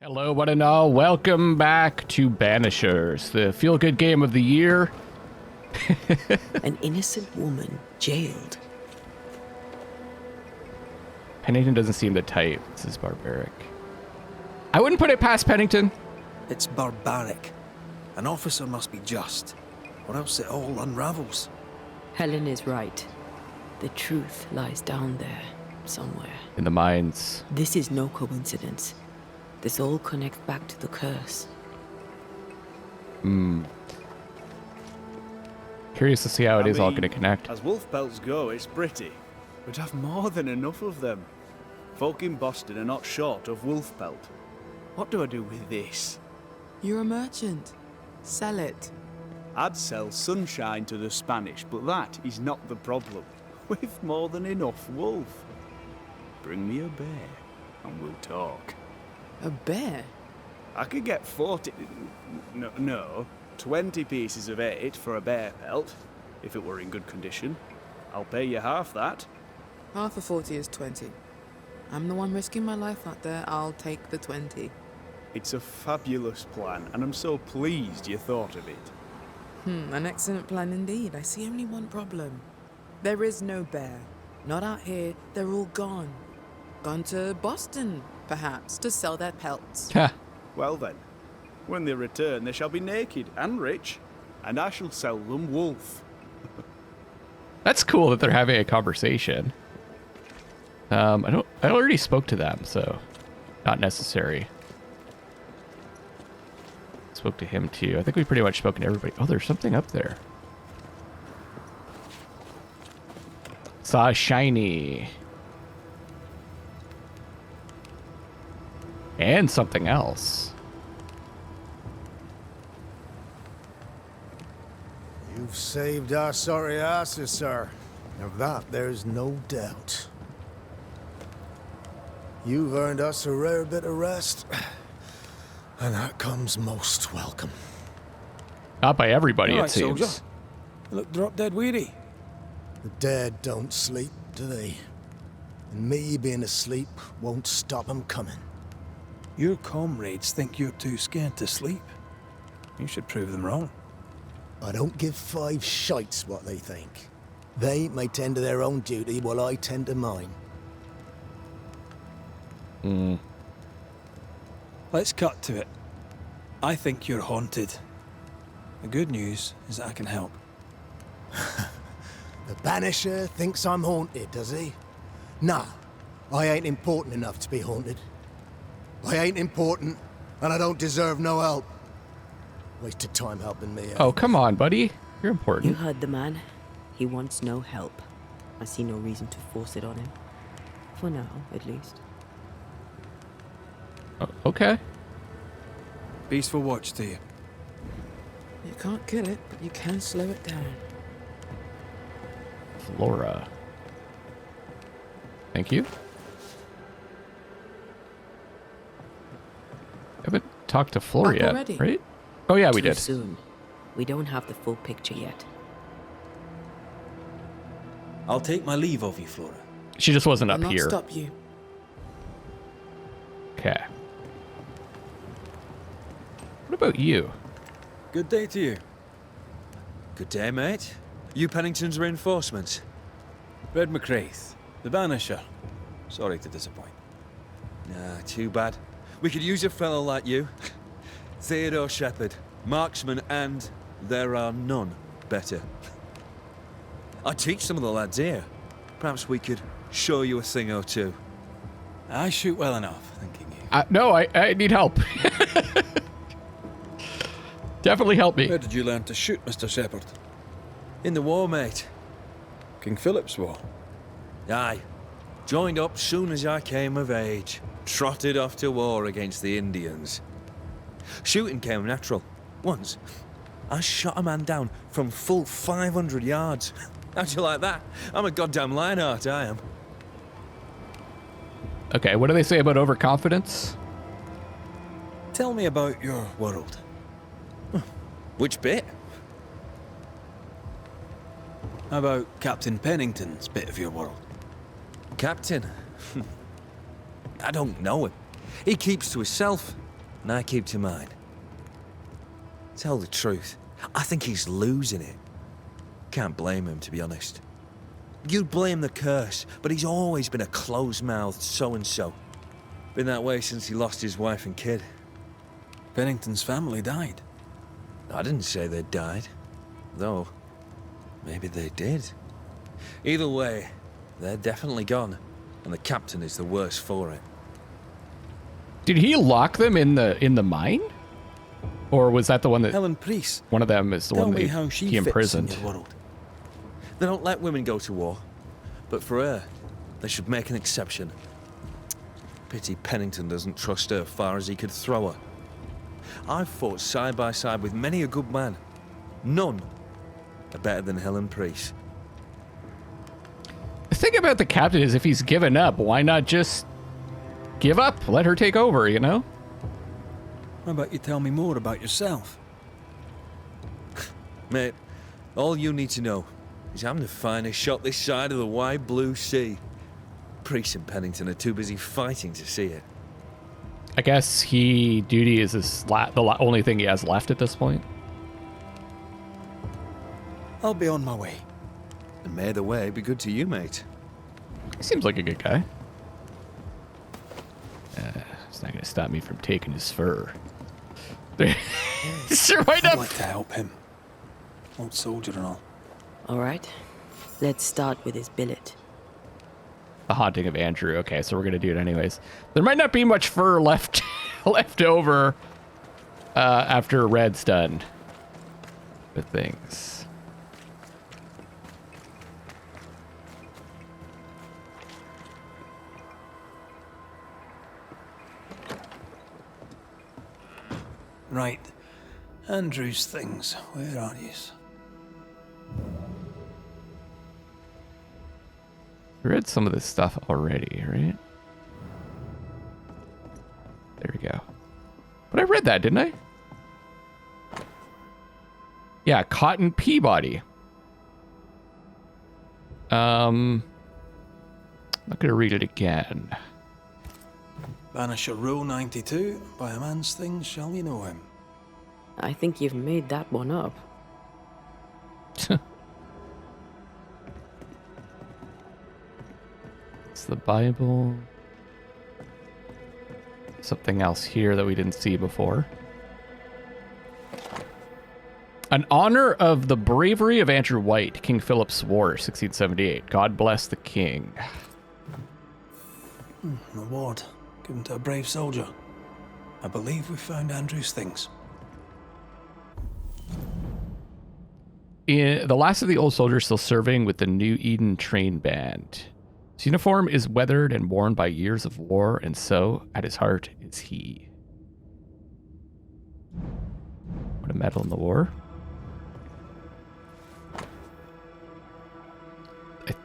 Hello, one and all. Welcome back to Banishers, the feel-good game of the year. An innocent woman jailed. Pennington doesn't seem the type. This is barbaric. I wouldn't put it past Pennington. It's barbaric. An officer must be just, or else it all unravels. Helen is right. The truth lies down there, somewhere. In the mines. This is no coincidence. This all connects back to the curse. Curious to see how it is all going to connect. As wolf pelts go, it's pretty. We'd have more than enough of them. Folk in Boston are not short of wolf pelt. What do I do with this? You're a merchant. Sell it. I'd sell sunshine to the Spanish, but that is not the problem. We've more than enough wolf. Bring me a bear, and we'll talk. A bear? I could get 20 pieces of 8 for a bear pelt, if it were in good condition. I'll pay you half that. Half of 40 is 20. I'm the one risking my life out there. I'll take the 20. It's a fabulous plan, and I'm so pleased you thought of it. An excellent plan indeed. I see only one problem. There is no bear. Not out here. They're all gone. Gone to Boston, perhaps, to sell their pelts. Well then, when they return, they shall be naked and rich, and I shall sell them wolf. That's cool that they're having a conversation. I already spoke to them, so not necessary. Spoke to him too. I think we pretty much spoken to everybody. Oh, there's something up there. Saw a shiny. And something else. You've saved our sorry asses, sir. Of that, there's no doubt. You've earned us a rare bit of rest, and that comes most welcome. Not by everybody, All it right, seems. soldier. You look drop dead weary. The dead don't sleep, do they? And me being asleep won't stop 'em coming. Your comrades think you're too scared to sleep. You should prove them wrong. I don't give 5 shites what they think. They may tend to their own duty while I tend to mine. Let's cut to it. I think you're haunted. The good news is that I can help. The Banisher thinks I'm haunted, does he? Nah, I ain't important enough to be haunted. I ain't important, and I don't deserve no help. Wasted time helping me out. Oh, come on, buddy. You're You important. heard the man. He wants no help. I see no reason to force it on him. For now, at least. Oh, okay. Peaceful watch to you. You can't kill it, but you can slow it down. Flora. Thank you. Haven't talked to Flora Up yet, already? right? Oh yeah, we Too did. soon. We don't have the full picture yet. I'll take my leave of you, Flora. She just wasn't I'll up not here. stop you. Okay. What about you? Good day to you. Good day, mate. You Pennington's reinforcements? Red McCraith, the Banisher. Sorry to disappoint. Nah, too bad. We could use a fellow like you. Theodore Shepherd, marksman, and there are none better. I teach some of the lads here. Perhaps we could show you a thing or two. I shoot well enough, thinking you. No, I need help. Definitely help me. Where did you learn to shoot, Mr. Shepherd? In the war, mate. King Philip's War. Aye. Joined up soon as I came of age. Trotted off to war against the Indians. Shooting came natural. Once, I shot a man down from full 500 yards. How'd you like that? I'm a goddamn Lionheart, I am. Okay, what do they say about overconfidence? Tell me about your world. Which bit? How about Captain Pennington's bit of your world? Captain? I don't know him. He keeps to himself. and I keep to mine. Tell the truth, I think he's losing it. Can't blame him, to be honest. You'd blame the curse, but he's always been a close-mouthed so-and-so. Been that way since he lost his wife and kid. Pennington's family died. I didn't say they died. Though, maybe they did. Either way, they're definitely gone, and the captain is the worse for it. Did he lock them in the mine? Or was that the one that Helen Priest. one of them is the Tell one me that how she he imprisoned? fits in your world. They don't let women go to war, but for her, they should make an exception. Pity Pennington doesn't trust her far as he could throw her. I've fought side by side with many a good man. None are better than Helen Priest. The thing about the captain is if he's given up, why not just give up? Let her take over, you know? How about you tell me more about yourself? Mate, all you need to know is I'm the finest shot this side of the wide blue sea. Priest and Pennington are too busy fighting to see it. I guess duty is the only thing he has left at this point. I'll be on my way. And may the way be good to you, mate. He seems like a good guy. It's not going to stop me from taking his fur. Sure, why I'd not? like to help him. Old soldier and all. All right, let's start with his billet. The Haunting of Andrew. Okay, so we're going to do it anyways. There might not be much fur left over after Red's done with things. Right. Andrew's things. Where are yous? We read some of this stuff already, right? There we go. But I read that, didn't I? Yeah, Cotton Peabody. I'm not gonna read it again. Banisher Rule 92. By a man's things shall you know him. I think you've made that one up. It's the Bible. Something else here that we didn't see before. An honor of the bravery of Andrew White, King Philip's War, 1678. God bless the king. An award given to a brave soldier. I believe we found Andrew's things. The last of the old soldiers still serving with the New Eden Train Band. His uniform is weathered and worn by years of war, and so, at his heart, is he. What a medal in the war.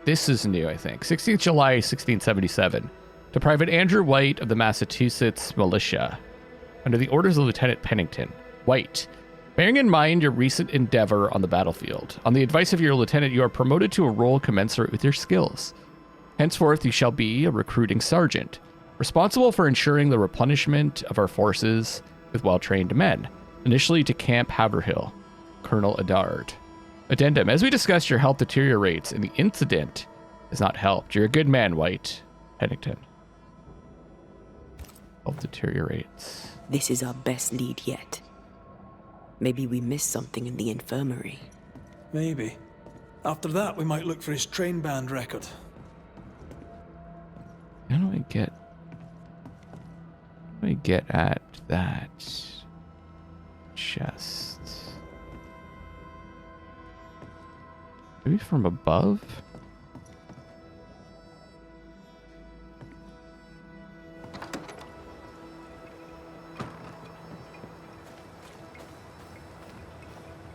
This is new, I think. 16th July, 1677. To Private Andrew White of the Massachusetts Militia. Under the orders of Lieutenant Pennington. White. Bearing in mind your recent endeavor on the battlefield, on the advice of your lieutenant, you are promoted to a role commensurate with your skills. Henceforth, you shall be a recruiting sergeant, responsible for ensuring the replenishment of our forces with well-trained men, initially to Camp Haverhill. Colonel Adard. Addendum. As we discussed, your health deteriorates, and the incident has not helped. You're a good man, White. Pennington. Health deteriorates. This is our best lead yet. Maybe we missed something in the infirmary. Maybe. After that, we might look for his train band record. How do I get at that chest? Maybe from above?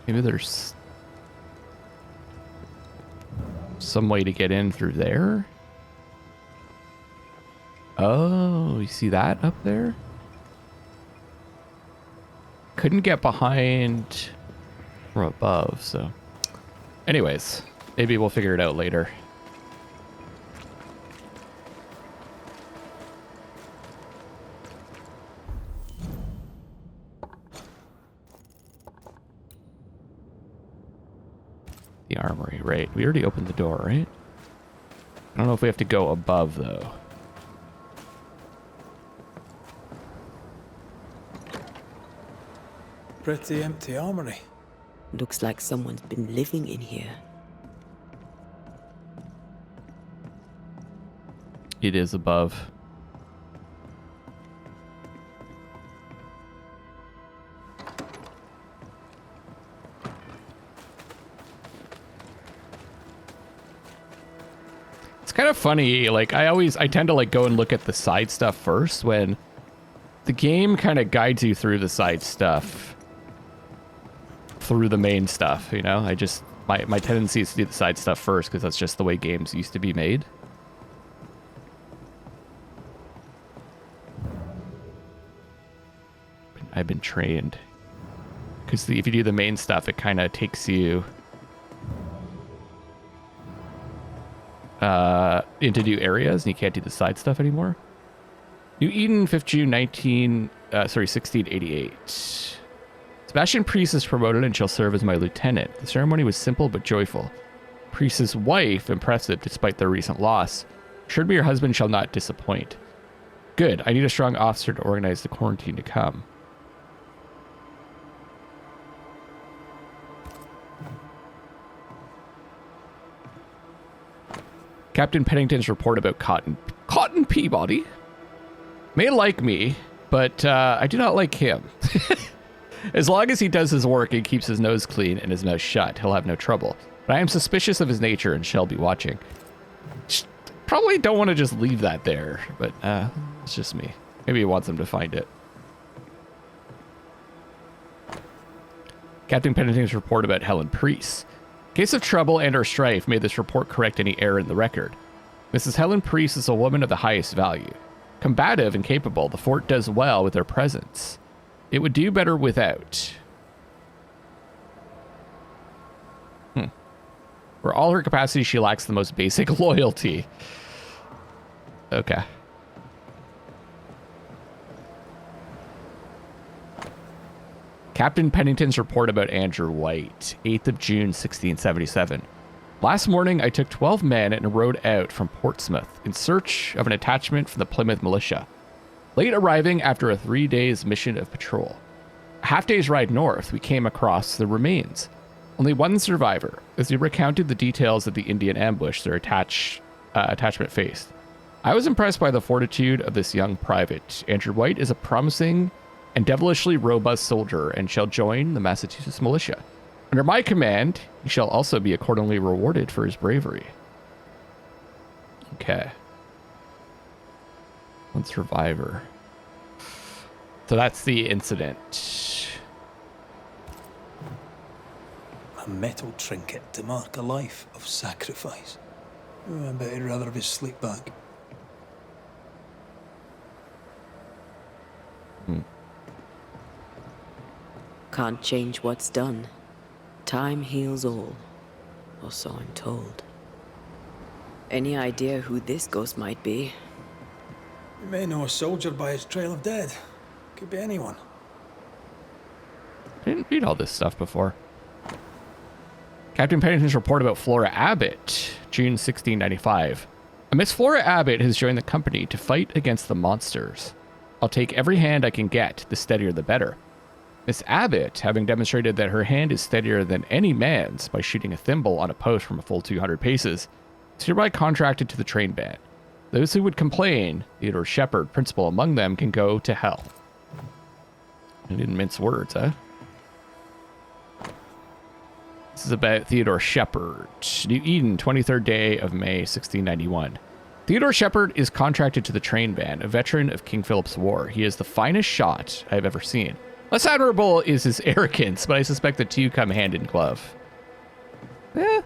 Maybe there's some way to get in through there? Oh, you see that up there? Couldn't get behind from above, so... Anyways, maybe we'll figure it out later. the armory, right? We already opened the door, right? I don't know if we have to go above, though. Pretty empty armory. Looks like someone's been living in here. It is above. It's kind of funny, like I tend to like go and look at the side stuff first when the game kind of guides you through the side stuff through the main stuff, you know? My tendency is to do the side stuff first because that's just the way games used to be made. I've been trained. Because if you do the main stuff, it kind of takes you into new areas, and you can't do the side stuff anymore. New Eden, 5th June, 1688. Sebastian Priest is promoted and shall serve as my lieutenant. The ceremony was simple but joyful. Priest's wife, impressive despite their recent loss, assured me your husband shall not disappoint. Good, I need a strong officer to organize the quarantine to come. Captain Pennington's report about Cotton Peabody may like me, but I do not like him. As long as he does his work and keeps his nose clean and his mouth shut, he'll have no trouble. But I am suspicious of his nature and shall be watching. Probably don't want to just leave that there, but it's just me. Maybe he wants them to find it. Captain Pennington's report about Helen Priest. Case of trouble and or strife, may this report correct any error in the record. Mrs. Helen Priest is a woman of the highest value. Combative and capable, the fort does well with her presence. It would do better without. For all her capacity, she lacks the most basic loyalty. Okay. Captain Pennington's report about Andrew White, 8th of June, 1677. Last morning, I took 12 men and rode out from Portsmouth in search of an attachment from the Plymouth militia. Late arriving after a 3 days mission of patrol. A half-day's ride north, we came across the remains. Only one survivor, as he recounted the details of the Indian ambush their attachment faced. I was impressed by the fortitude of this young private. Andrew White is a promising and devilishly robust soldier and shall join the Massachusetts militia. Under my command, he shall also be accordingly rewarded for his bravery. Okay. One survivor. So that's the incident. A metal trinket to mark a life of sacrifice. Oh, I bet he'd rather have his sleep back. Can't change what's done. Time heals all, or so I'm told. Any idea who this ghost might be? You may know a soldier by his trail of dead. Could be anyone. I didn't read all this stuff before. Captain Pennington's report about Flora Abbott, June 1695. A Miss Flora Abbott has joined the company to fight against the monsters. I'll take every hand I can get, the steadier the better. Miss Abbott, having demonstrated that her hand is steadier than any man's by shooting a thimble on a post from a full 200 paces, is hereby contracted to the train band. Those who would complain, Theodore Shepard, principal among them, can go to hell. I didn't mince words, huh? This is about Theodore Shepard. New Eden, 23rd day of May, 1691. Theodore Shepard is contracted to the train band, a veteran of King Philip's War. He is the finest shot I have ever seen. Less admirable is his arrogance, but I suspect the two come hand in glove. Eh.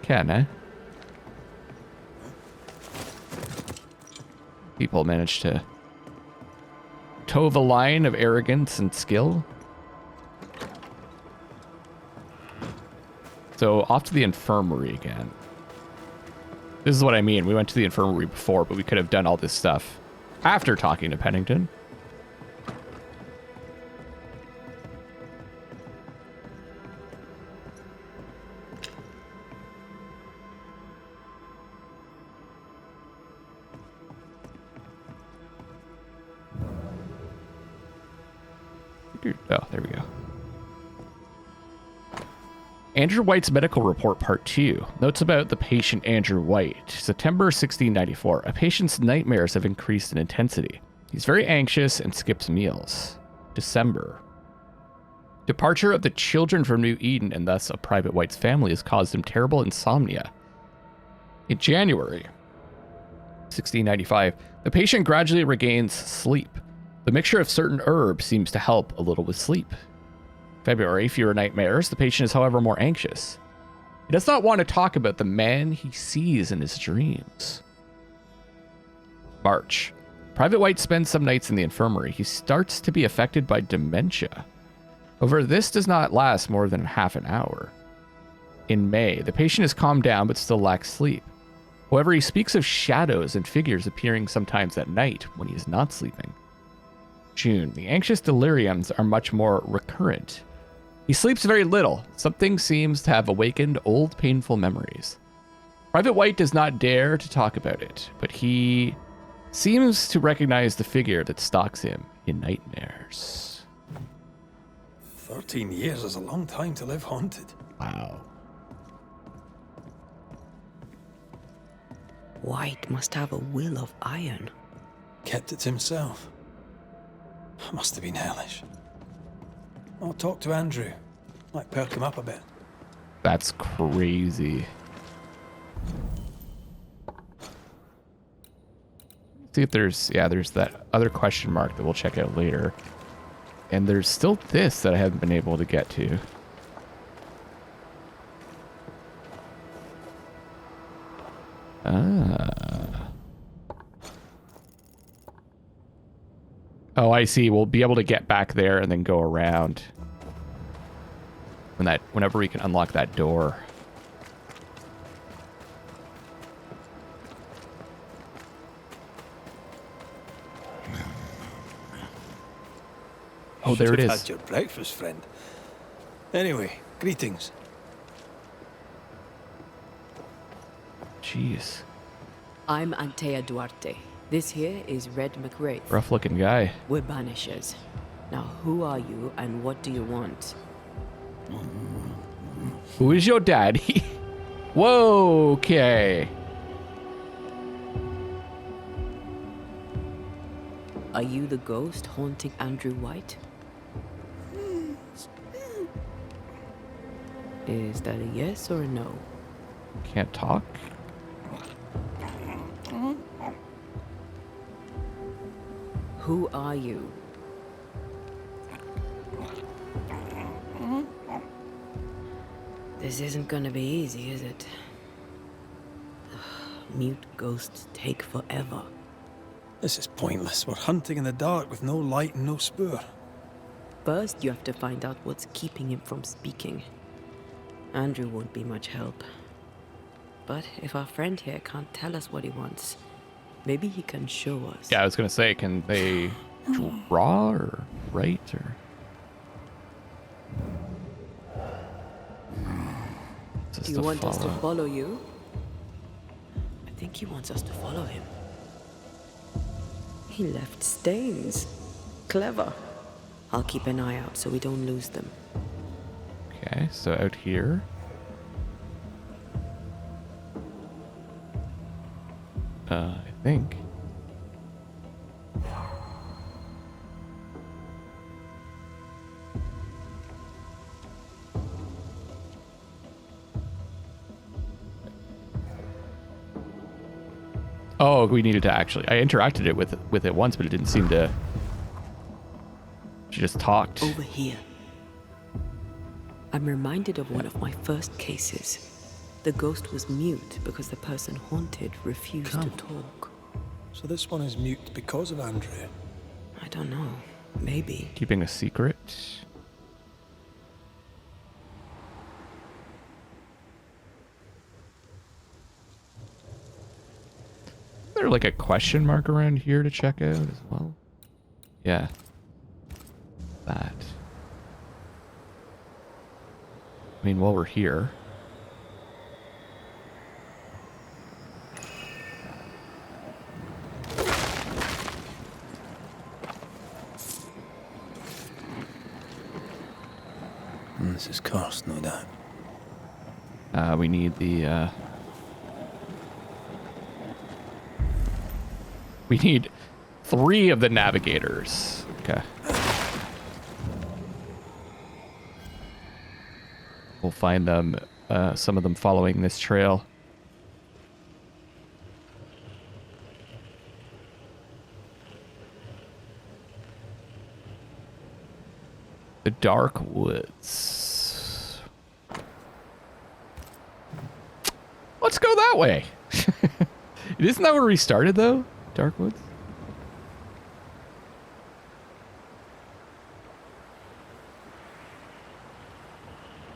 Can, eh? People manage to toe the line of arrogance and skill. So off to the infirmary again. This is what I mean. We went to the infirmary before, but we could have done all this stuff after talking to Pennington. Oh, there we go. Andrew White's medical report, part 2. Notes about the patient Andrew White. September 1694. A patient's nightmares have increased in intensity. He's very anxious and skips meals. December. Departure of the children from New Eden and thus of Private White's family has caused him terrible insomnia. In January 1695, the patient gradually regains sleep. The mixture of certain herbs seems to help a little with sleep. February, fewer nightmares. The patient is, however, more anxious. He does not want to talk about the man he sees in his dreams. March. Private White spends some nights in the infirmary. He starts to be affected by dementia. However, this does not last more than half an hour. In May, the patient is calmed down but still lacks sleep. However, he speaks of shadows and figures appearing sometimes at night when he is not sleeping. June. The anxious deliriums are much more recurrent. He sleeps very little. Something seems to have awakened old painful memories. Private White does not dare to talk about it, but he seems to recognize the figure that stalks him in nightmares. 13 years is a long time to live haunted. Wow. White must have a will of iron. Kept it himself. Must have been hellish. I'll talk to Andrew. Might perk him up a bit. That's crazy. See if there's that other question mark that we'll check out later. And there's still this that I haven't been able to get to. Oh, I see. We'll be able to get back there and then go around. Whenever we can unlock that door. Oh, there it is. Had your breakfast, friend. Anyway, greetings. Jeez. I'm Antea Duarte. This here is Red McRae. Rough looking guy. We're Banishers. Now, who are you and what do you want? Who is your daddy? Whoa, okay. Are you the ghost haunting Andrew White? Is that a yes or a no? Can't talk? Who are you? This isn't gonna be easy, is it? Mute ghosts take forever. This is pointless. We're hunting in the dark with no light and no spoor. First, you have to find out what's keeping him from speaking. Andrew won't be much help. But if our friend here can't tell us what he wants, maybe he can show us. Yeah, I was gonna say, can they draw or write or? Do you want us to follow you? I think he wants us to follow him. He left stains. Clever. I'll keep an eye out so we don't lose them. Okay, so out here. I think. Oh, we needed to actually. I interacted it with it once, but it didn't seem to. She just talked. Over here. I'm reminded of one of my first cases. The ghost was mute because the person haunted refused to talk. So this one is mute because of Andrew. I don't know. Maybe. Keeping a secret. Is there like a question mark around here to check out as well? Yeah. That. I mean, while we're here. This is cursed, no doubt. We need the, we need 3 of the navigators. Okay. We'll find them, some of them following this trail. The Dark Woods. Let's go that way. Isn't that where we started, though? Dark Woods?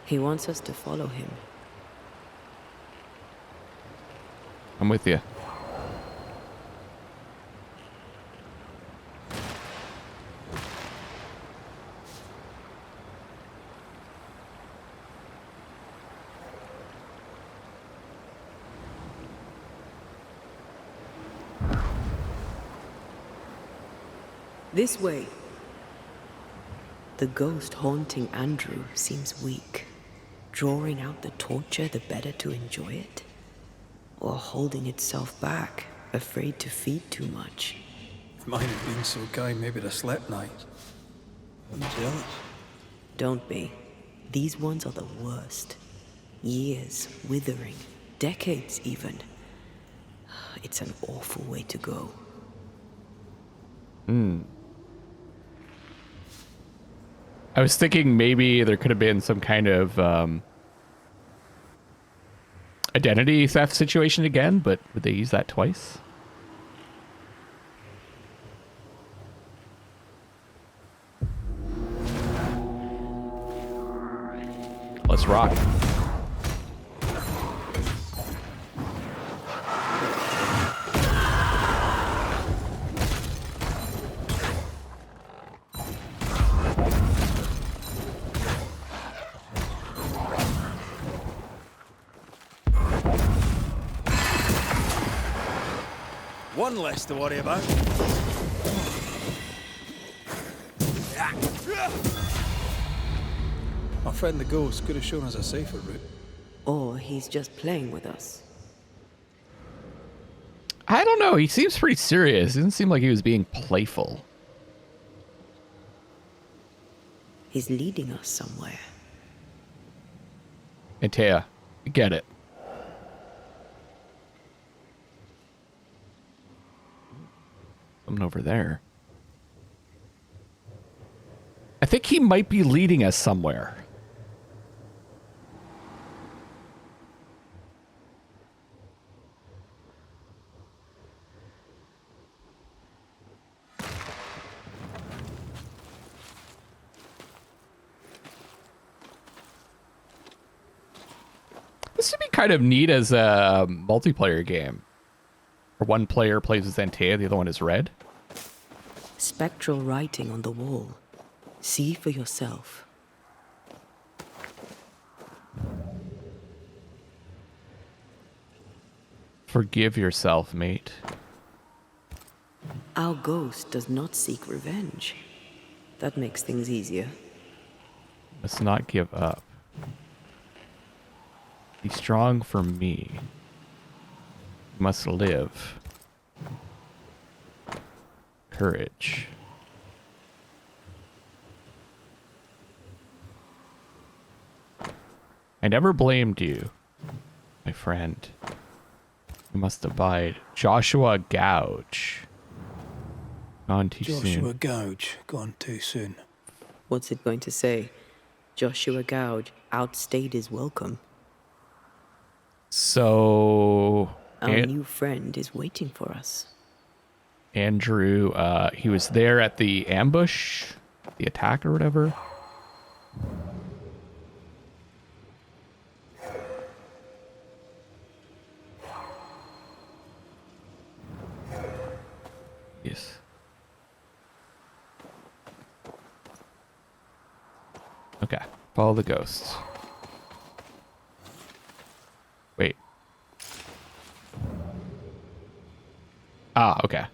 He wants us to follow him. I'm with you. This way. The ghost haunting Andrew seems weak. Drawing out the torture the better to enjoy it? Or holding itself back, afraid to feed too much? If mine had been so kind, maybe I'd have slept night. I'm jealous. Don't be. These ones are the worst. Years withering, decades even. It's an awful way to go. I was thinking maybe there could have been some kind of identity theft situation again, but would they use that twice? Let's rock. One less to worry about. Our friend the ghost could have shown us a safer route. Or he's just playing with us. I don't know. He seems pretty serious. It didn't seem like he was being playful. He's leading us somewhere. Antea, get it. Someone over there. I think he might be leading us somewhere. This would be kind of neat as a multiplayer game. Where one player plays as Antea, the other one is Red. Spectral writing on the wall. See for yourself. Forgive yourself, mate. Our ghost does not seek revenge. That makes things easier. Must not give up. Be strong for me. You must live. Courage. I never blamed you, my friend. You must abide. Joshua Gouge. Gone too soon. Joshua Gouge, gone too soon. What's it going to say? Joshua Gouge outstayed his welcome. So... Our new friend is waiting for us. Andrew, he was there at the ambush, the attack or whatever. Yes. Okay, follow the ghosts. Wait. Ah, okay.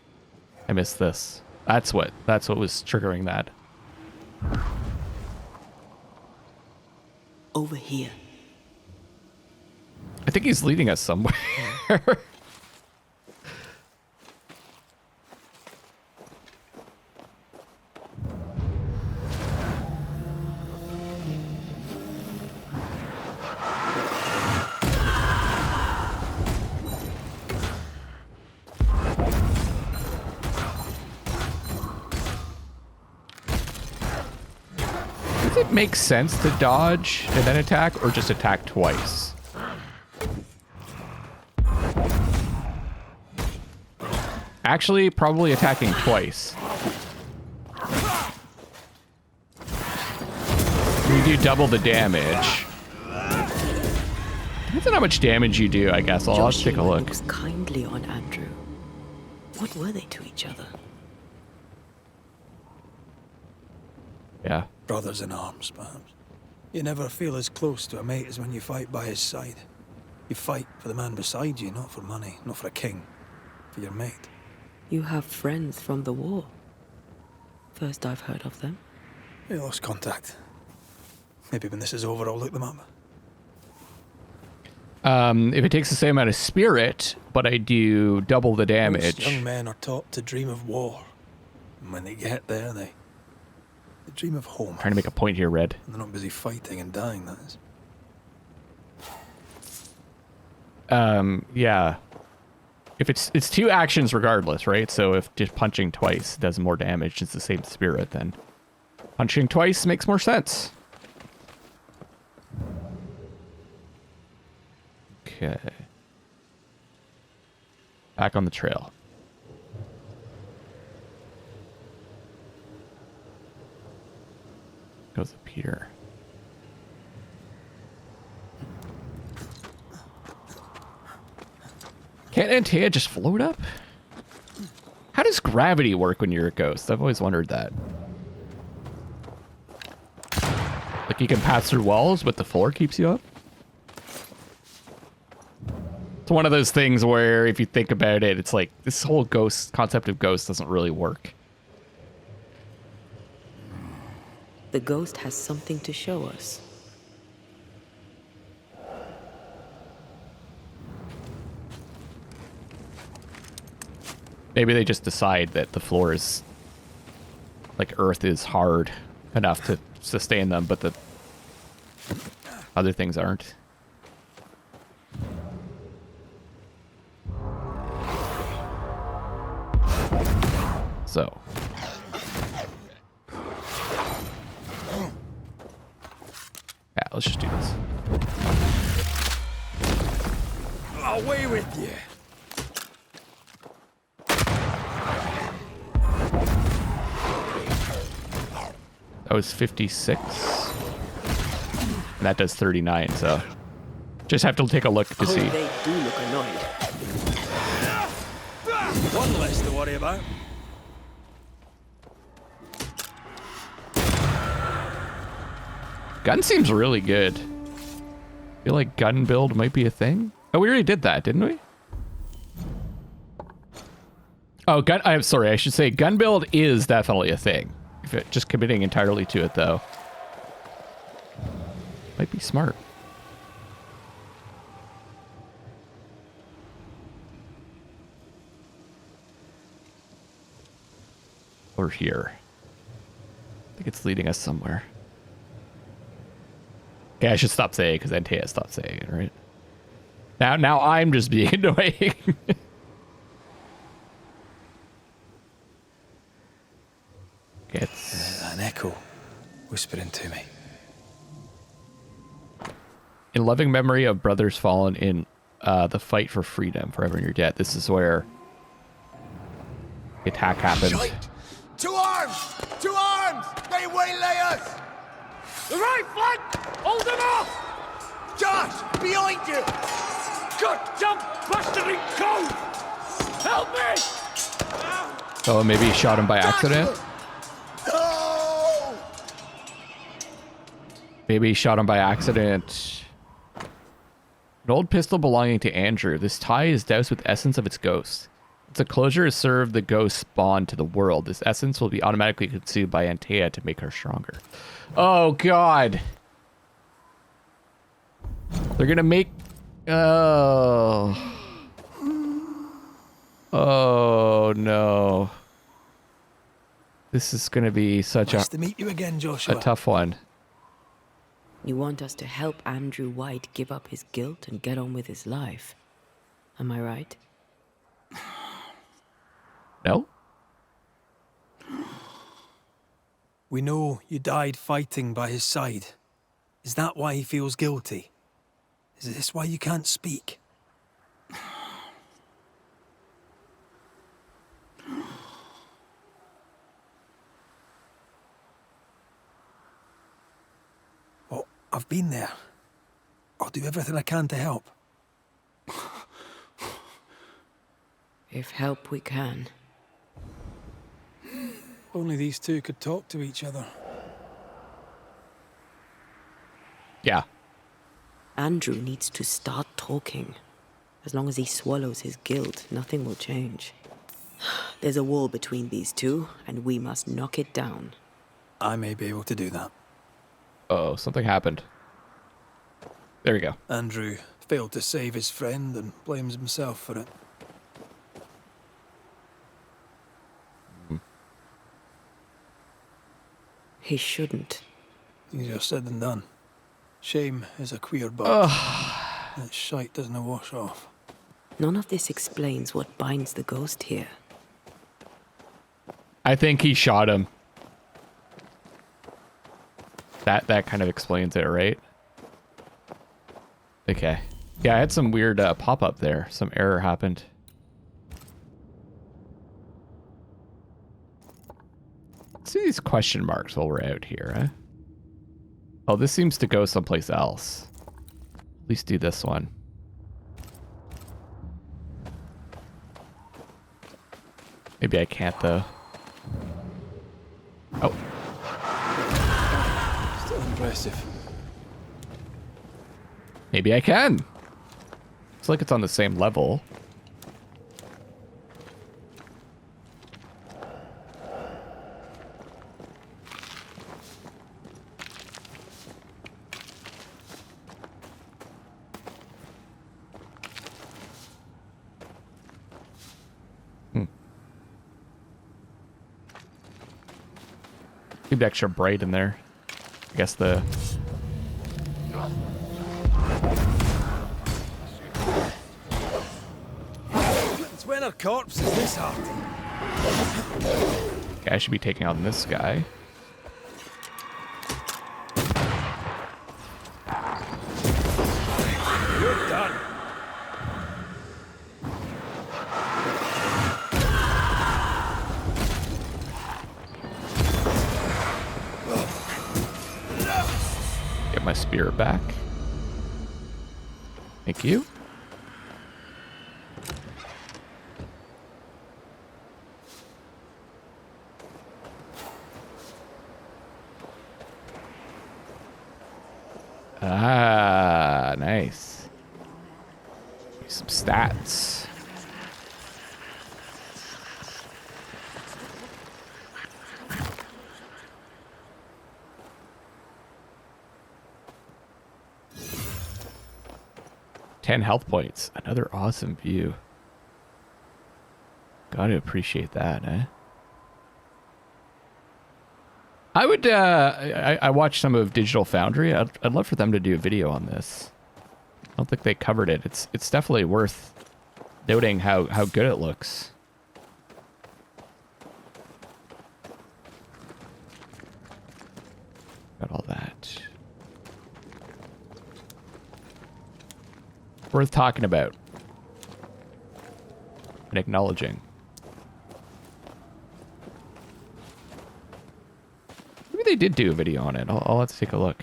I missed this. That's what was triggering that. over here. I think he's leading us somewhere. Does it make sense to dodge and then attack, or just attack twice? Actually, probably attacking twice. You do double the damage. Depends on how much damage you do, I guess. I'll have to take a look. Looks kindly on Andrew. What were they to each other? Yeah. Brothers in arms, perhaps. You never feel as close to a mate as when you fight by his side. You fight for the man beside you, not for money, not for a king. For your mate. You have friends from the war. First I've heard of them. We lost contact. Maybe when this is over, I'll look them up. If it takes the same amount of spirit, but I do double the damage. Most young men are taught to dream of war. And when they get there, they dream of home. Trying to make a point here, Red. And they're not busy fighting and dying, that is. Yeah. If it's two actions regardless, right? So if just punching twice does more damage, it's the same spirit, then punching twice makes more sense. Okay. Back on the trail. Goes up here. Can't Antea just float up? How does gravity work when you're a ghost? I've always wondered that. Like you can pass through walls, but the floor keeps you up? It's one of those things where if you think about it, it's like this whole ghost concept of ghost doesn't really work. The ghost has something to show us. Maybe they just decide that the floor is, like, earth is hard enough to sustain them, but the other things aren't. So. Yeah, let's just do this. Away with you! That was 56. And that does 39, so just have to take a look to see. They do look annoyed. One less to worry about. Gun seems really good. Feel like gun build might be a thing. Oh, we already did that, didn't we? Oh, I'm sorry. I should say gun build is definitely a thing. If it, just committing entirely to it, though, might be smart. Over here. I think it's leading us somewhere. Okay, I should stop saying it because Antea stopped saying it, right? Now I'm just being annoying. It's an echo whispering to me. In loving memory of brothers fallen in the fight for freedom, forever in your debt. This is where the attack happened. Shite! To arms! To arms! They waylay us! The right flank! Hold them off! Josh! Behind you! Good jump, bastarding cove! Help me! Oh, maybe he shot him by accident? No! Maybe he shot him by accident. An old pistol belonging to Andrew. This tie is doused with essence of its ghost. Its closure has served the ghost's bond to the world. This essence will be automatically consumed by Antea to make her stronger. Oh, God. They're gonna make... Oh. Oh, no. This is gonna be such Nice to meet you again, Joshua. a tough one. You want us to help Andrew White give up his guilt and get on with his life. Am I right? No? We know you died fighting by his side. Is that why he feels guilty? Is this why you can't speak? Well, I've been there. I'll do everything I can to help. If help we can. Only these two could talk to each other. Yeah. Andrew needs to start talking. As long as he swallows his guilt, nothing will change. There's a wall between these two, and we must knock it down. I may be able to do that. Oh, something happened. There we go. Andrew failed to save his friend and blames himself for it. He shouldn't. Easier said than done. Shame is a queer bug. That shite doesn't wash off. None of this explains what binds the ghost here. I think he shot him. That kind of explains it, right? Okay. Yeah, I had some weird pop-up there. Some error happened. Let's see these question marks while we're out here, eh? Oh, this seems to go someplace else. At least do this one. Maybe I can't, though. Oh. Still impressive. Maybe I can. Looks like it's on the same level. Seemed extra bright in there. I guess the... It's when our corpse is this hard. Okay, I should be taking on this guy. You're done. Get my spear back. Thank you. Ah, nice. Some stats. Ten health points. Another awesome view. Gotta appreciate that, eh? I would, I watched some of Digital Foundry. I'd love for them to do a video on this. I don't think they covered it. It's definitely worth noting how good it looks. Got all that. Worth talking about. And acknowledging. Maybe they did do a video on it. I'll have to take a look.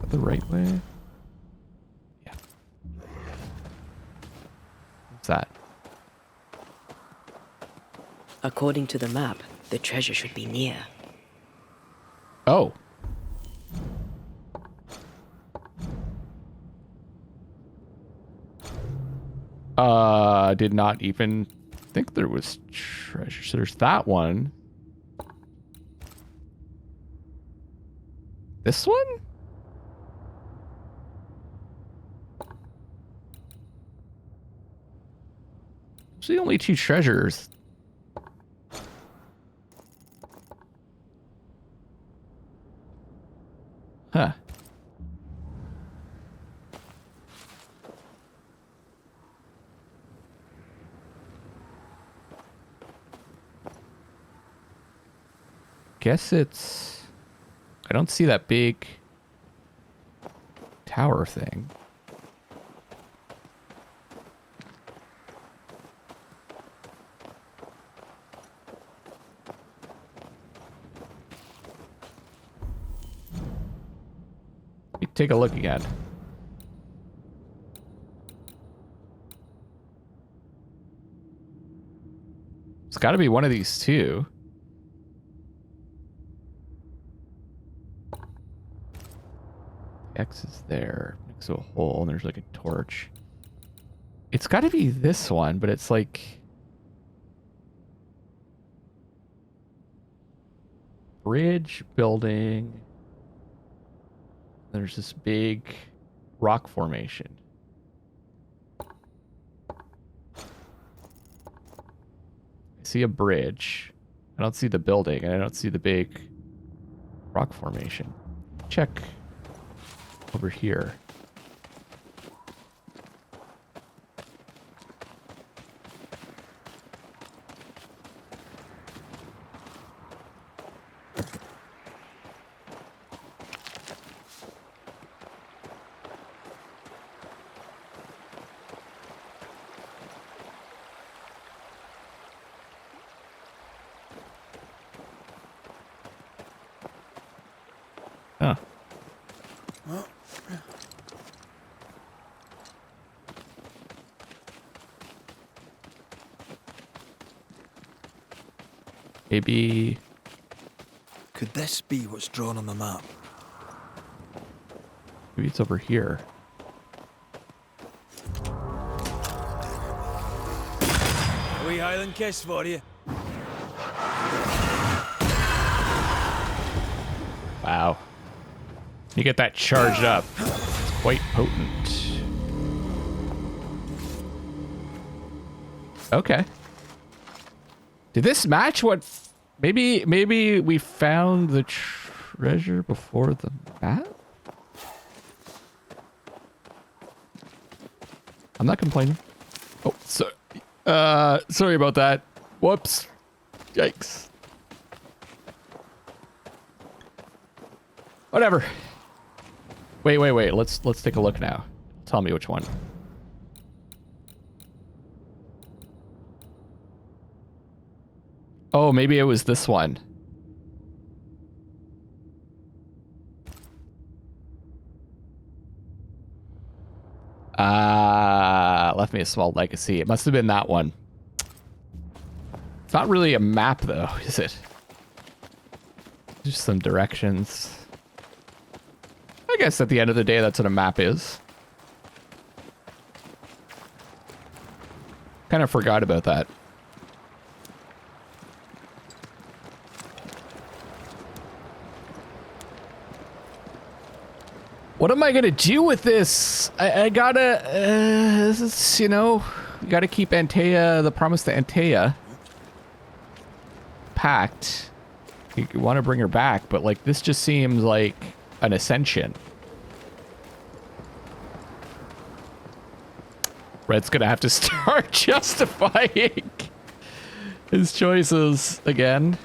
The right way? Yeah. What's that? According to the map, the treasure should be near. Oh. Did not even think there was treasure. So there's that one. This one? Those are the only 2 treasures. Huh. Guess it's... I don't see that big tower thing. Let me take a look again. It's got to be one of these 2. X is there next to a hole, and there's like a torch. It's got to be this one, but it's like bridge building. There's this big rock formation. I see a bridge. I don't see the building, and I don't see the big rock formation. Check over here. Huh. Maybe... Could this be what's drawn on the map? Maybe it's over here. A wee Highland kiss for you. Wow. You get that charged up. It's quite potent. Okay. Did this match what... Maybe we found the treasure before the map? I'm not complaining. Oh, sorry about that. Whoops. Yikes. Whatever. Wait. Let's take a look now. Tell me which one. Oh, maybe it was this one. Left me a small legacy. It must have been that one. It's not really a map though, is it? Just some directions. I guess at the end of the day, that's what a map is. Kind of forgot about that. What am I gonna do with this? I gotta, this is, you know, you gotta keep Antea, the promise to Antea packed. You want to bring her back, but like this just seems like an ascension. Red's gonna have to start justifying his choices again.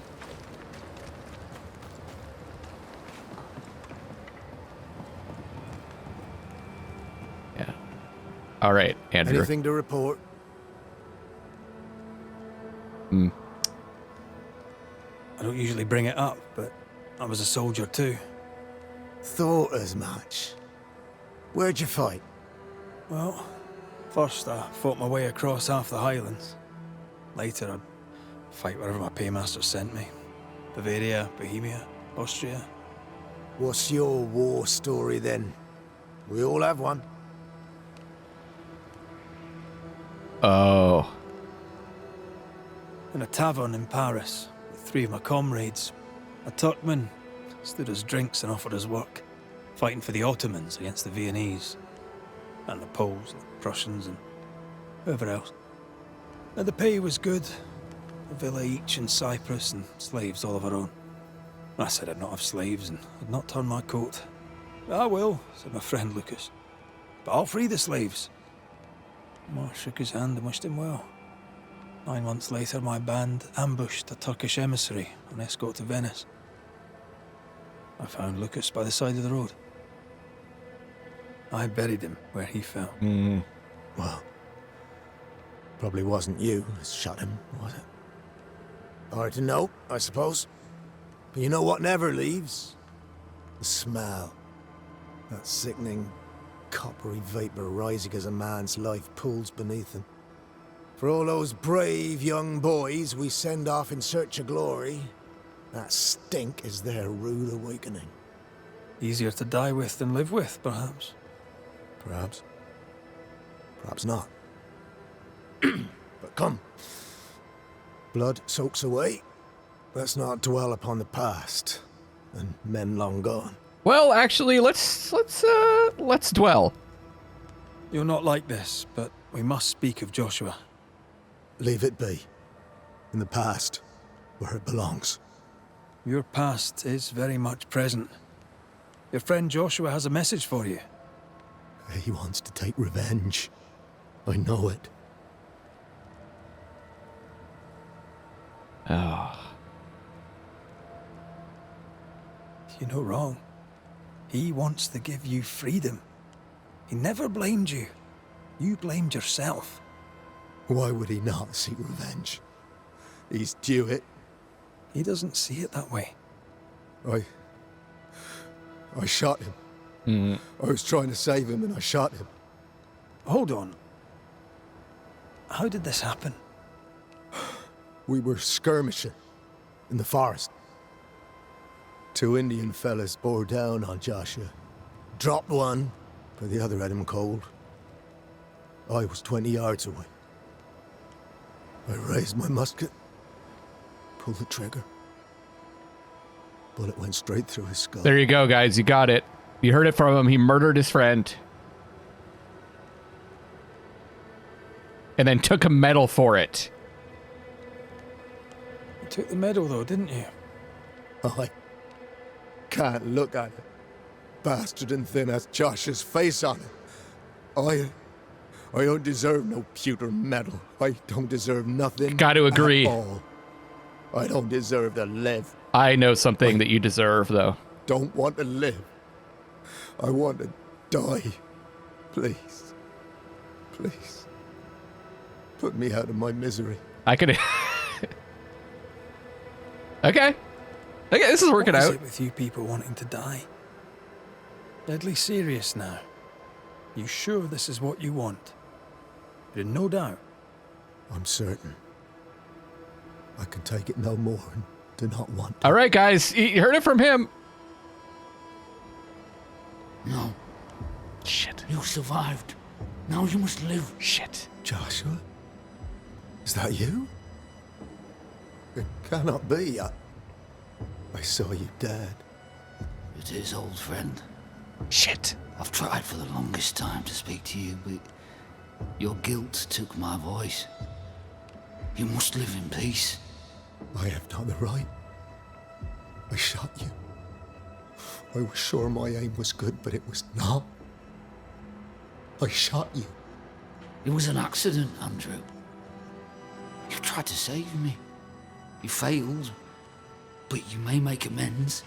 Yeah. All right, Andrew. Anything to report? I don't usually bring it up, but I was a soldier too. Thought as much. Where'd you fight? Well, first I fought my way across half the Highlands. Later I'd fight wherever my paymaster sent me. Bavaria, Bohemia, Austria. What's your war story then? We all have one. in a tavern in Paris with 3 of my comrades. A Turkman stood us drinks and offered us work, fighting for the Ottomans against the Viennese, and the Poles, and the Prussians, and whoever else. And the pay was good. A villa each in Cyprus and slaves all of our own. I said I'd not have slaves and I'd not turn my coat. "I will," said my friend Lucas, "but I'll free the slaves." Mark shook his hand and wished him well. 9 months later, my band ambushed a Turkish emissary on escort to Venice. I found Lucas by the side of the road. I buried him where he fell. Well, probably wasn't you that shot him, was it? Hard to know, I suppose. But you know what never leaves? The smell. That sickening, coppery vapor rising as a man's life pools beneath him. For all those brave young boys we send off in search of glory, that stink is their rude awakening. Easier to die with than live with, perhaps. Perhaps. Perhaps not. But come. Blood soaks away. Let's not dwell upon the past and men long gone. Well, actually, let's dwell. You're not like this, but we must speak of Joshua. Leave it be. In the past, where it belongs. Your past is very much present. Your friend Joshua has a message for you. He wants to take revenge. I know it. Oh. You're no wrong. He wants to give you freedom. He never blamed you. You blamed yourself. Why would he not seek revenge? He's due it. He doesn't see it that way. I shot him. I was trying to save him and I shot him. Hold on. How did this happen? We were skirmishing in the forest. 2 Indian fellas bore down on Joshua. Dropped one, but the other had him cold. I was 20 yards away. I raised my musket, pulled the trigger. Bullet went straight through his skull. There you go, guys. You got it. You heard it from him. He murdered his friend. And then took a medal for it. You took the medal, though, didn't you? I can't look at it. Bastard and thin has Josh's face on it. I don't deserve no pewter medal. I don't deserve nothing. Got to agree. At all. I don't deserve to live. I know something that you deserve, though. Don't want to live. I want to die. Please. Please. Put me out of my misery. I could... Okay, this is working What is out. it with you people wanting to die? Deadly serious now. You sure this is what you want? You're in no doubt. I'm certain. I can take it no more and do not want to. All right, guys, you heard it from him. No, Shit. you survived. Now you must live. Shit. Joshua? Is that you? It cannot be. I saw you dead. It is, old friend. Shit. I've tried for the longest time to speak to you, but your guilt took my voice. You must live in peace. I have not the right. I shot you. I was sure my aim was good, but it was not. I shot you. It was an accident, Andrew. You tried to save me. You failed, but you may make amends.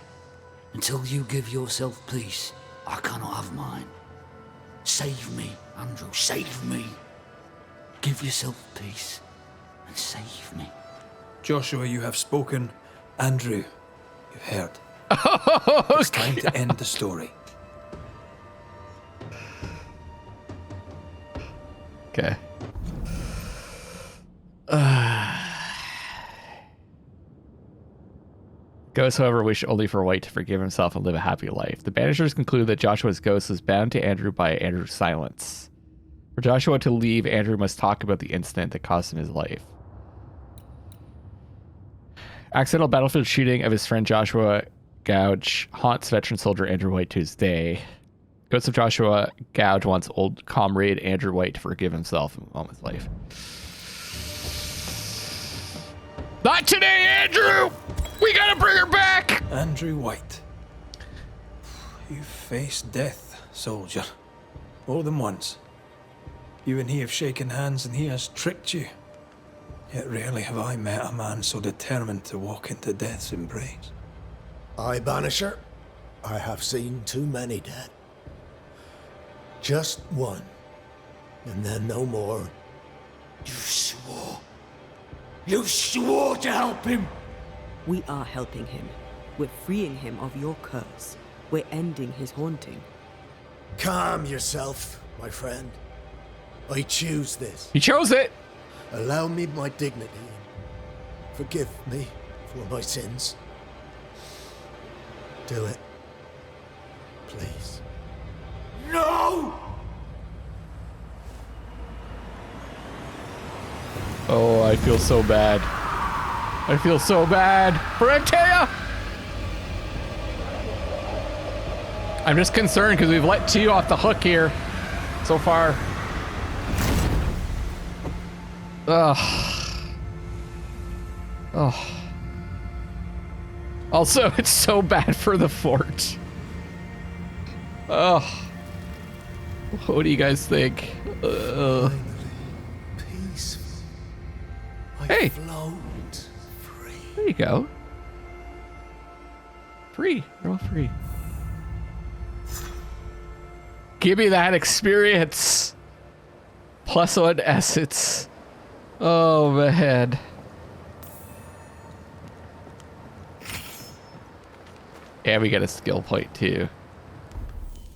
Until you give yourself peace, I cannot have mine. Save me, Andrew, save me. Give yourself peace and save me. Joshua, you have spoken. Andrew, you've heard. Oh, It's time to end the story. okay. Ghosts, however, wish only for White to forgive himself and live a happy life. The Banishers conclude that Joshua's ghost is bound to Andrew by Andrew's silence. For Joshua to leave, Andrew must talk about the incident that cost him his life. Accidental battlefield shooting of his friend Joshua Gouge haunts veteran soldier Andrew White to this day. Ghost of Joshua Gouge wants old comrade Andrew White to forgive himself in all his life. Not today, Andrew! We gotta bring her back! Andrew White. You faced death, soldier. More than once. You and he have shaken hands and he has tricked you. Yet rarely have I met a man so determined to walk into death's embrace. Aye, Banisher. I have seen too many dead. Just one. And then no more. You swore. You swore to help him. We are helping him. We're freeing him of your curse. We're ending his haunting. Calm yourself, my friend. I choose this. He chose it! Allow me my dignity and forgive me for my sins. Do it. Please. No! Oh, I feel so bad. I feel so bad for Antea! I'm just concerned because we've let 2 off the hook here so far. Ugh. Oh. Also, it's so bad for the fort. Oh. What do you guys think? Peaceful. Hey. Float free. There you go. Free. They're all free. Give me that experience. +1 assets. Oh, man. And we get a skill point, too.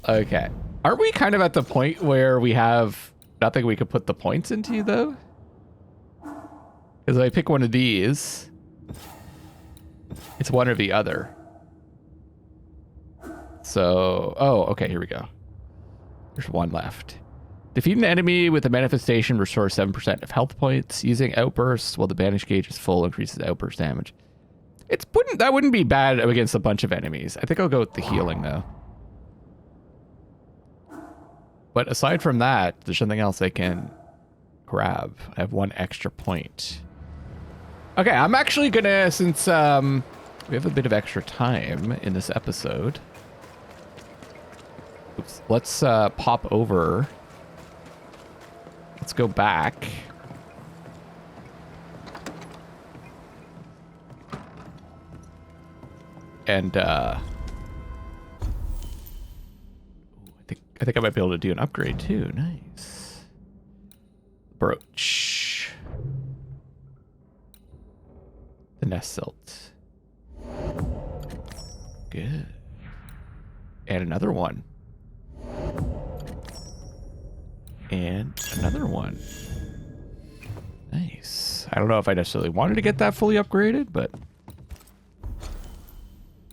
Okay. Aren't we kind of at the point where we have nothing we could put the points into, though? Because if I pick one of these, it's one or the other. So, oh, okay, here we go. There's one left. Defeat an enemy with a manifestation, restores 7% of health points. Using outbursts while the banish gauge is full, increases outburst damage. That wouldn't be bad against a bunch of enemies. I think I'll go with the healing, though. But aside from that, there's something else I can grab. I have 1 extra point. Okay, I'm actually gonna, since we have a bit of extra time in this episode. Oops, let's pop over. Let's go back. And I think I might be able to do an upgrade too. Nice. Brooch. The nest silt. Good. And another one. And another one. Nice. I don't know if I necessarily wanted to get that fully upgraded, but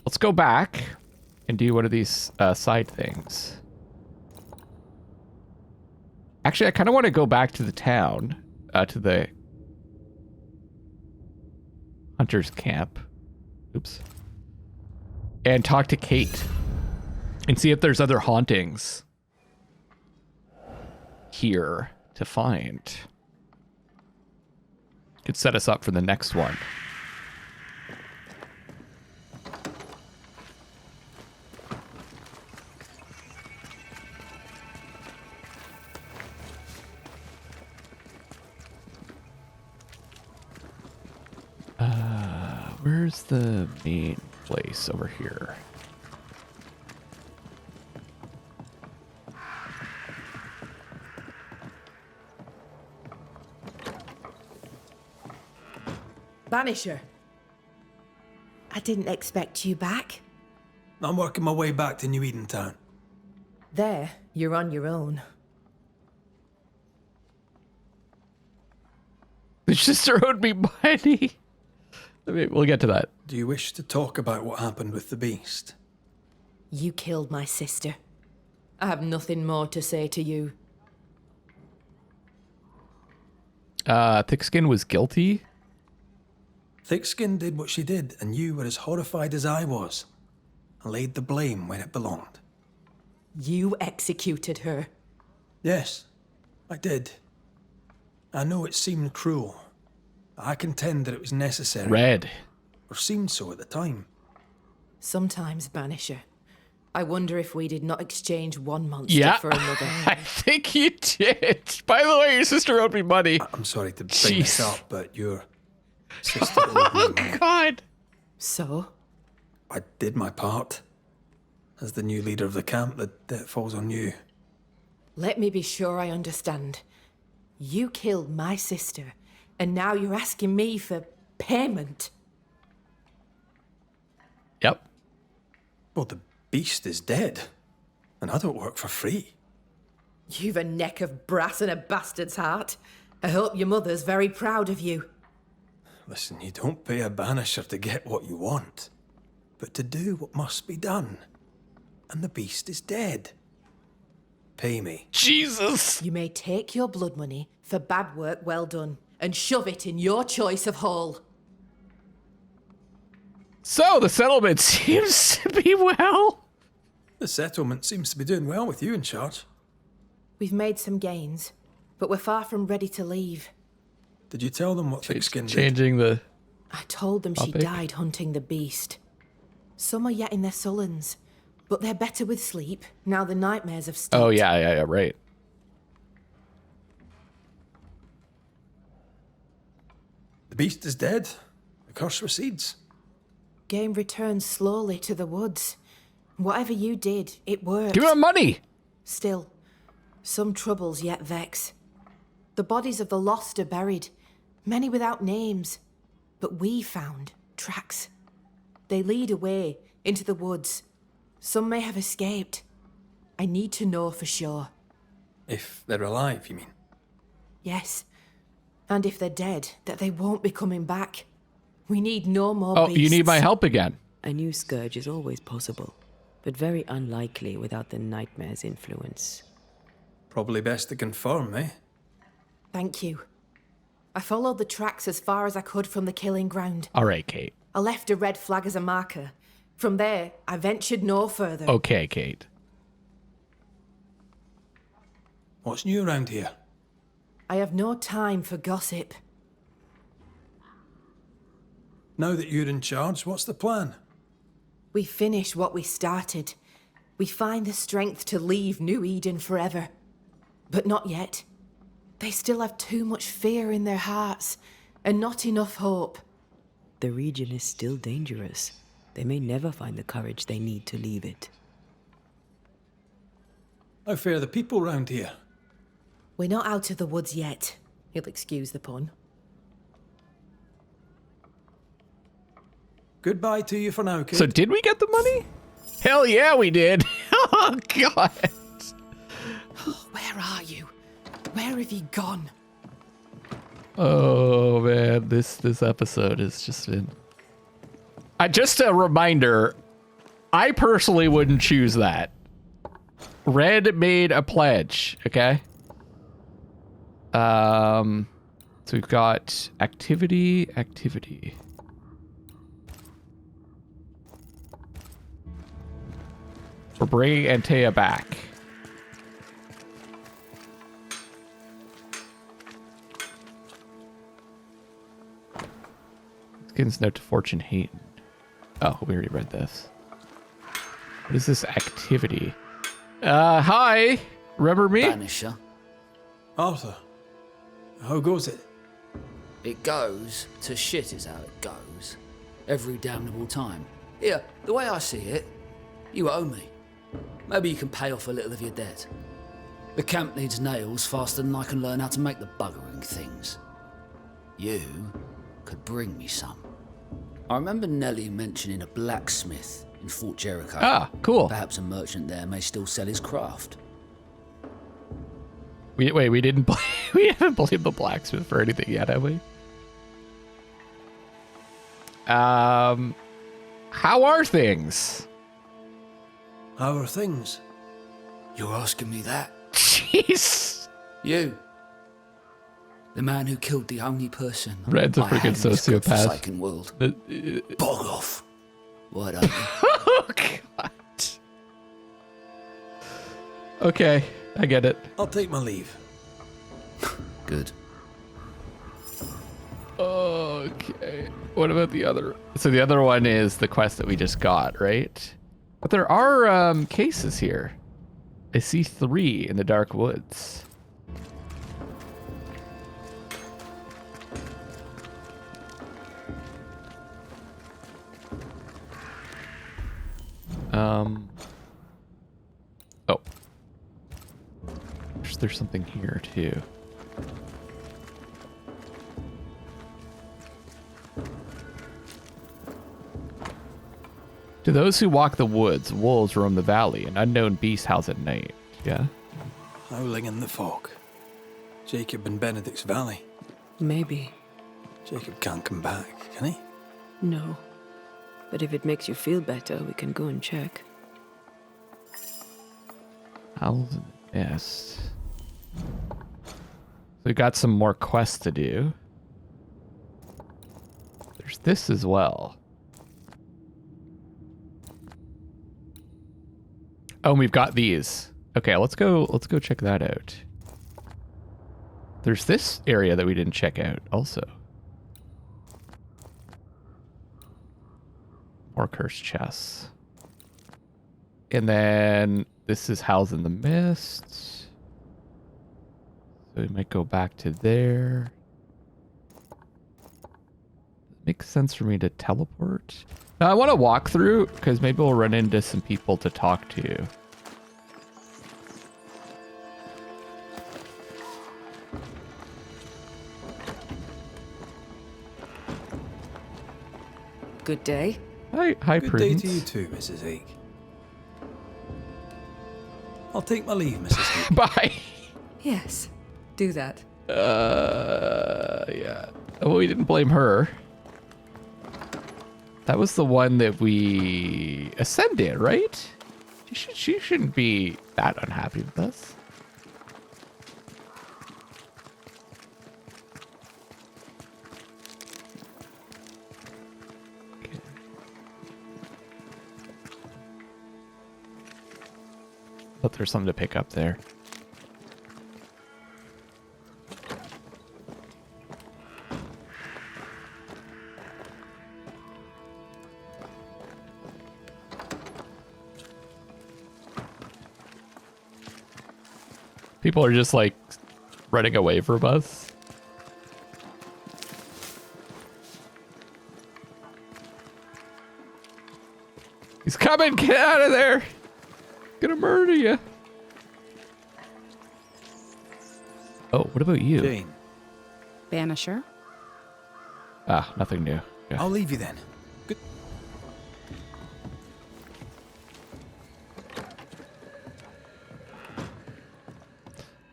let's go back and do one of these side things. Actually, I kind of want to go back to the town, to the hunter's camp. Oops. And talk to Kate and see if there's other hauntings here to find. Could set us up for the next one. Where's the main place over here? Banisher. I didn't expect you back. I'm working my way back to New Eden Town. There, you're on your own. The sister owed me money. I mean, we'll get to that. Do you wish to talk about what happened with the beast? You killed my sister. I have nothing more to say to you. Thickskin was guilty. Thickskin did what she did, and you were as horrified as I was, and laid the blame when it belonged. You executed her. Yes, I did. I know it seemed cruel. I contend that it was necessary. Red. Or seemed so at the time. Sometimes, Banisher, I wonder if we did not exchange one monster for another. I think you did. By the way, your sister owed me money. I'm sorry to bring this up, but your sister owed me money. God. So? I did my part. As the new leader of the camp, the debt falls on you. Let me be sure I understand. You killed my sister, and now you're asking me for payment. Yep. Well, the beast is dead, and I don't work for free. You've a neck of brass and a bastard's heart. I hope your mother's very proud of you. Listen, you don't pay a banisher to get what you want, but to do what must be done. And the beast is dead. Pay me. Jesus. You may take your blood money for bad work well done and shove it in your choice of hole. So the settlement seems to be well. The settlement seems to be doing well with you in charge. We've made some gains, but we're far from ready to leave. Did you tell them what Thickskin did? Changing the... I told them she died hunting the beast. Some are yet in their sullens, but they're better with sleep now the nightmares have stopped. Oh, yeah, right. The beast is dead. The curse recedes. Game returns slowly to the woods. Whatever you did, it worked. Give her money! Still, some troubles yet vex. The bodies of the lost are buried, many without names. But we found tracks. They lead away into the woods. Some may have escaped. I need to know for sure. If they're alive, you mean? Yes. And if they're dead, that they won't be coming back. We need no more beasts. You need my help again. A new scourge is always possible, but very unlikely without the nightmare's influence. Probably best to confirm, eh? Thank you. I followed the tracks as far as I could from the killing ground. All right, Kate. I left a red flag as a marker. From there, I ventured no further. Okay, Kate. What's new around here? I have no time for gossip. Now that you're in charge, what's the plan? We finish what we started. We find the strength to leave New Eden forever. But not yet. They still have too much fear in their hearts, and not enough hope. The region is still dangerous. They may never find the courage they need to leave it. How fare the people round here? We're not out of the woods yet. You'll excuse the pun. Goodbye to you for now, kid. So did we get the money? Hell yeah, we did. Oh, God. Where are you? Where have you gone? Oh, man. This episode has just been... just a reminder, I personally wouldn't choose that. Red made a pledge, okay? So we've got activity. We're bringing Antea back. Skin's note to Fortune Hayton. Oh, we already read this. What is this activity? Hi. Remember me? Banisher. Arthur, how goes it? It goes to shit is how it goes. Every damnable time. Here, the way I see it, you owe me. Maybe you can pay off a little of your debt. The camp needs nails faster than I can learn how to make the buggering things. You could bring me some. I remember Nellie mentioning a blacksmith in Fort Jericho. Ah, cool. Perhaps a merchant there may still sell his craft. We didn't play. We haven't blamed the blacksmith for anything yet, have we? How are things? How are things? You're asking me that? Jeez. You. The man who killed the only person Red's a I had freaking in this sociopath. godforsaken world. Bog off. Why don't you? Oh, God. Okay, I get it. I'll take my leave. Good. Okay. What about the other? So the other one is the quest that we just got, right? But there are cases here. I see 3 in the dark woods. Oh. There's something here too. To those who walk the woods, wolves roam the valley, and unknown beasts house at night. Yeah? Howling in the fog. Jacob and Benedict's Valley. Maybe. Jacob can't come back, can he? No. But if it makes you feel better, we can go and check. Howls in the mist. We got some more quests to do. There's this as well. Oh, and we've got these. Okay, let's go check that out. There's this area that we didn't check out also. More cursed chests. And then this is Howls in the Mist. So we might go back to there. Makes sense for me to teleport. Now I want to walk through because maybe we'll run into some people to talk to. Good day. Hi, Good Prudence. day to you too, Mrs. Hake. I'll take my leave, Mrs. Hake. Bye. Yes, do that. Yeah. Well, we didn't blame her. That was the one that we ascended, right? She shouldn't be that unhappy with us. Okay. Thought there's something to pick up there. People are just like running away from us. He's coming! Get out of there! Gonna murder you. Oh, what about you? Jane, Banisher? Ah, nothing new. Yeah. I'll leave you then. Good.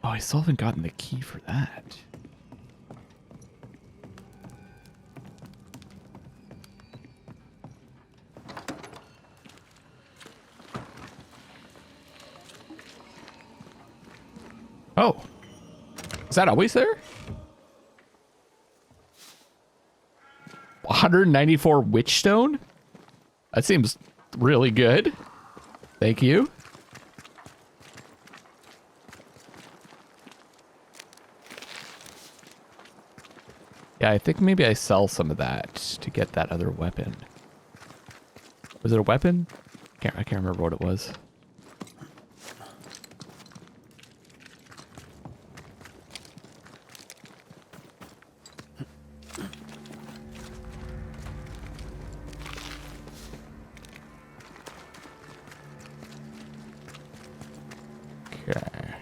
Oh, I still haven't gotten the key for that. Oh. Is that always there? 194 Witchstone? That seems really good. Thank you. Yeah, I think maybe I sell some of that to get that other weapon. Was it a weapon? I can't remember what it was. Okay.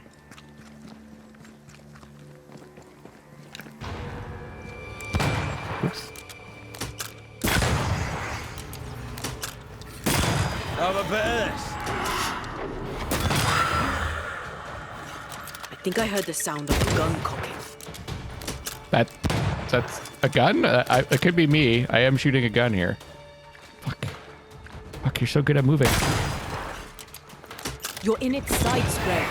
Oops. Have a bit of this. I think I heard the sound of a gun cocking. That's a gun? It could be me. I am shooting a gun here. Fuck. Fuck, you're so good at moving. You're in its side square.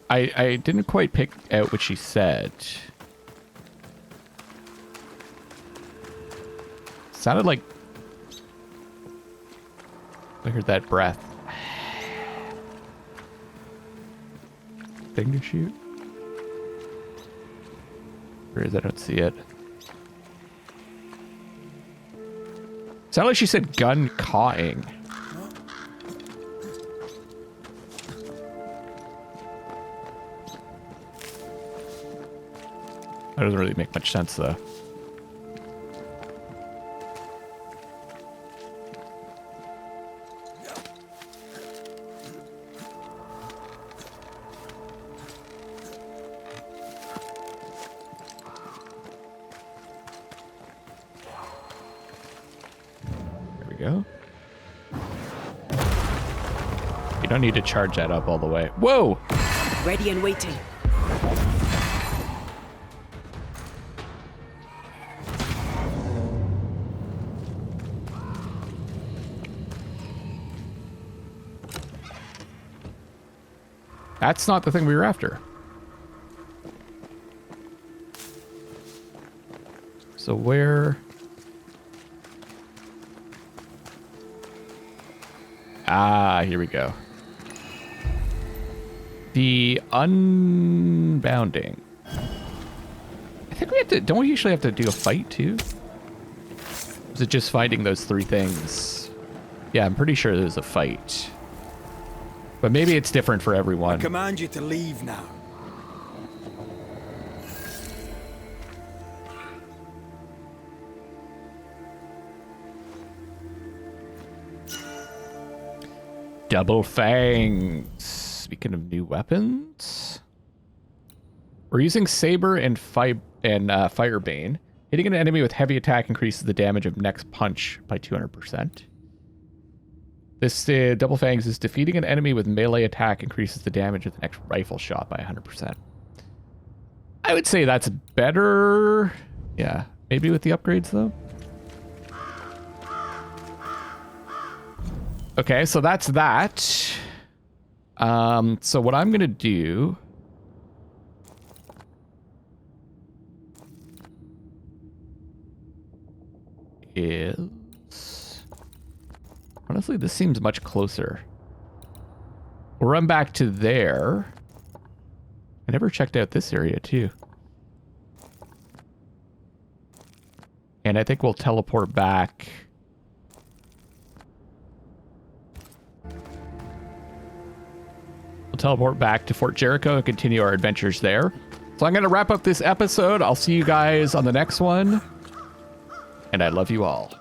I didn't quite pick out what she said. Sounded like I heard that breath. Thing to shoot? Where is it? I don't see it. Sounded like she said gun cawing. That doesn't really make much sense, though. There we go. You don't need to charge that up all the way. Whoa! Ready and waiting. That's not the thing we were after. So where... Ah, here we go. The unbounding. I think we have to... Don't we usually have to do a fight, too? Is it just finding those three things? Yeah, I'm pretty sure there's a fight. But maybe it's different for everyone. I command you to leave now. Double fangs. Speaking of new weapons, we're using saber and firebane. Hitting an enemy with heavy attack increases the damage of next punch by 200%. This double fangs is defeating an enemy with melee attack increases the damage of the next rifle shot by 100%. I would say that's better. Yeah, maybe with the upgrades though. Okay, so that's that. So what I'm gonna do is, honestly, this seems much closer. We'll run back to there. I never checked out this area too. And I think we'll teleport back. We'll teleport back to Fort Jericho and continue our adventures there. So I'm going to wrap up this episode. I'll see you guys on the next one. And I love you all.